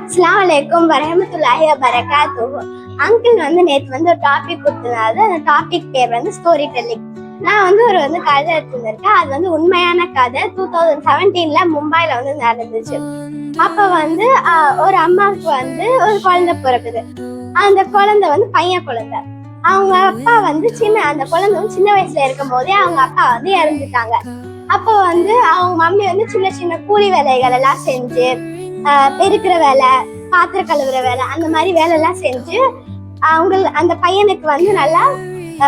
அஸ்ஸலாமு அலைக்கும் வரஹ்மத்துல்லாஹி வபரகாத்துஹு. அங்கிள் நேற்று ஒரு டாபிக் கொடுத்தனால அந்த டாபிக் பேர் ஸ்டோரி டெல்லிங். நான் ஒரு கதை எடுத்துருக்கேன். அது உண்மையான கதை. 2017 மும்பைல நடந்துச்சு. அப்ப ஒரு அம்மாவுக்கு ஒரு குழந்தை பிறக்குது. அந்த குழந்தை பையன் குழந்தை. அவங்க அப்பா அந்த குழந்தை சின்ன வயசுல இருக்கும் போதே அவங்க அப்பா இறந்துட்டாங்க. அப்போ அவங்க மம்மி சின்ன சின்ன கூலி வேலைகள் எல்லாம் செஞ்சு, பெருக்கிற வேலை, பாத்திர கழுவுற வேலை, அந்த மாதிரி வேலை எல்லாம் செஞ்சு அந்த பையனுக்கு நல்லா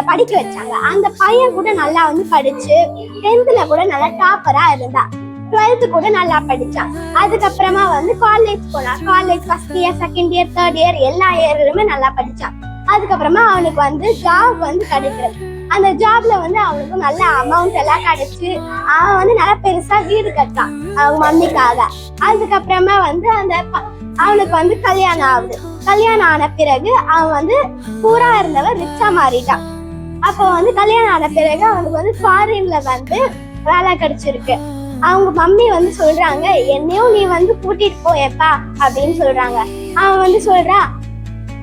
படிக்க வச்சாங்க. அந்த பையன் கூட நல்லா படிச்சு 10th கூட நல்லா டாப்பரா இருந்தா. 12th கூட நல்லா படிச்சான். அதுக்கப்புறமா காலேஜ் போனான். College first year, second year, third year எல்லா இயர்லயுமே நல்லா படிச்சான். அதுக்கப்புறமா அவனுக்கு ஜாப் கிடைக்கிறது. அந்த ஜாப்ல அவனுக்கு நல்ல அமௌண்ட் எல்லாம் கிடைச்சு அவன் நல்லா பெருசா வீடு கட்டான் அவங்க மம்மிக்காக. அதுக்கப்புறமா அந்த அவனுக்கு கல்யாணம் ஆகுது. கல்யாணம் ஆன பிறகு அவன் பூரா இருந்தவன் ரிச்சா மாறிட்டான். அப்போ கல்யாணம் ஆன பிறகு அவனுக்கு ஃபாரின்ல வேலை கிடைச்சிருக்கு. அவங்க மம்மி சொல்றாங்க, என்னையும் நீ கூட்டிட்டு போயப்பா அப்படின்னு சொல்றாங்க. அவன் சொல்றான்,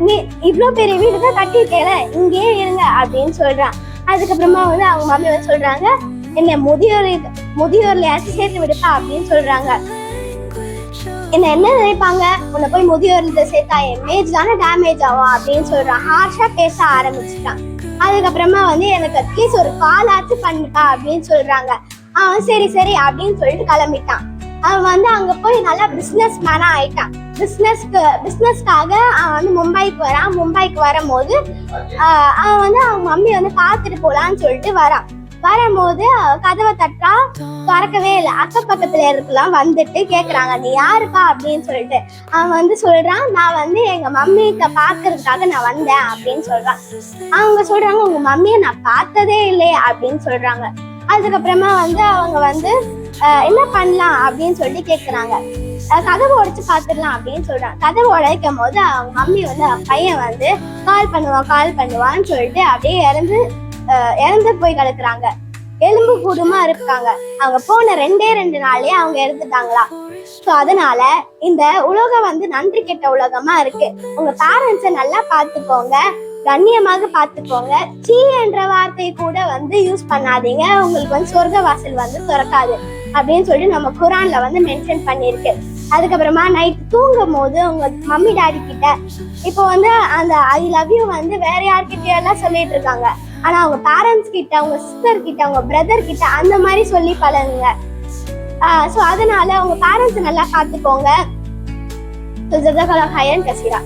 நீ இவ்வளவு பெரிய வீடுதான் கட்டிருக்கேல, இங்கேயே இருங்க அப்படின்னு சொல்றான். அதுக்கப்புறமா அவங்க மம்மி சொல்றாங்க, என்ன முதியோர்லயாச்சும் சேர்த்து விடுப்பா அப்படின்னு சொல்றாங்க. என்ன நினைப்பாங்க, உன்னை போய் முதியோர்ல சேர்த்தா இமேஜ் தானே டேமேஜ் ஆகும் அப்படின்னு சொல்றான். ஹார்ஷா பேச ஆரம்பிச்சுட்டான். அதுக்கப்புறமா எனக்கு அட்லீஸ்ட் ஒரு கால் ஆச்சு பண்ணிப்பா அப்படின்னு சொல்றாங்க. அவன் சரி சரி அப்படின்னு சொல்லிட்டு கிளம்பிட்டான். அவன் அங்க போய் நல்லா பிசினஸ் மேனா ஆயிட்டான். பிசினஸ்க்காக அவன் மும்பைக்கு வரான். மும்பைக்கு வரும்போது அவன் அவங்க மம்மி பாத்துட்டு போலான்னு சொல்லிட்டு வரான். வரும்போது கதவை தட்டா, திறக்கவே இல்லை. அக்க பக்கத்துல இருக்கலாம் வந்துட்டு கேக்குறாங்க, நீ யாருப்பா அப்படின்னு சொல்லிட்டு. அவன் சொல்றான், நான் எங்க மம்மியை பாக்குறதுக்காக நான் வந்தேன் அப்படின்னு சொல்றான். அவங்க சொல்றாங்க, உங்க மம்மியை நான் பார்த்ததே இல்லையே அப்படின்னு சொல்றாங்க. அதுக்கப்புறமா அவங்க என்ன பண்ணலாம் அப்படின்னு சொல்லி கேக்குறாங்க. கதவை உடைச்சு பாத்துடலாம் அப்படின்னு சொல்றாங்க. கதவை உடைக்கும் போது அவங்க மம்மி பையன் கால் பண்ணுவான்னு சொல்லிட்டு அப்படியே இறந்து போய் கிடக்குறாங்க. எலும்பு கூடுமா இருக்காங்க. அவங்க போன 2 நாள்லயே அவங்க இறந்துட்டாங்களா. சோ அதனால இந்த உலகம் நன்றி கெட்ட உலகமா இருக்கு. உங்க பேரண்ட்ஸை நல்லா பாத்துக்கோங்க, கண்ணியமாக பாத்துக்கோங்க. சீ என்ற வார்த்தை கூட யூஸ் பண்ணாதீங்க, உங்களுக்கு சொர்க்க வாசல் திறக்காது அப்படின்னு சொல்லி நம்ம குரான்ல மென்ஷன் பண்ணிருக்கு. அதுக்கப்புறமா நைட் தூங்கும் போது உங்க மம்மி டாடி கிட்ட இப்போ அந்த ஐ லவ் யூ வேற யார்கிட்டயும் எல்லாம் சொல்லிட்டு இருக்காங்க. ஆனா அவங்க பேரண்ட்ஸ் கிட்ட, அவங்க சிஸ்டர் கிட்ட, அவங்க பிரதர் கிட்ட அந்த மாதிரி சொல்லி பழகுங்க. சோ அதனால உங்க பேரண்ட்ஸ் நல்லா பாத்துக்கோங்க. ஜஸாக்கல்லாஹு ஹைரன் கஸீரா.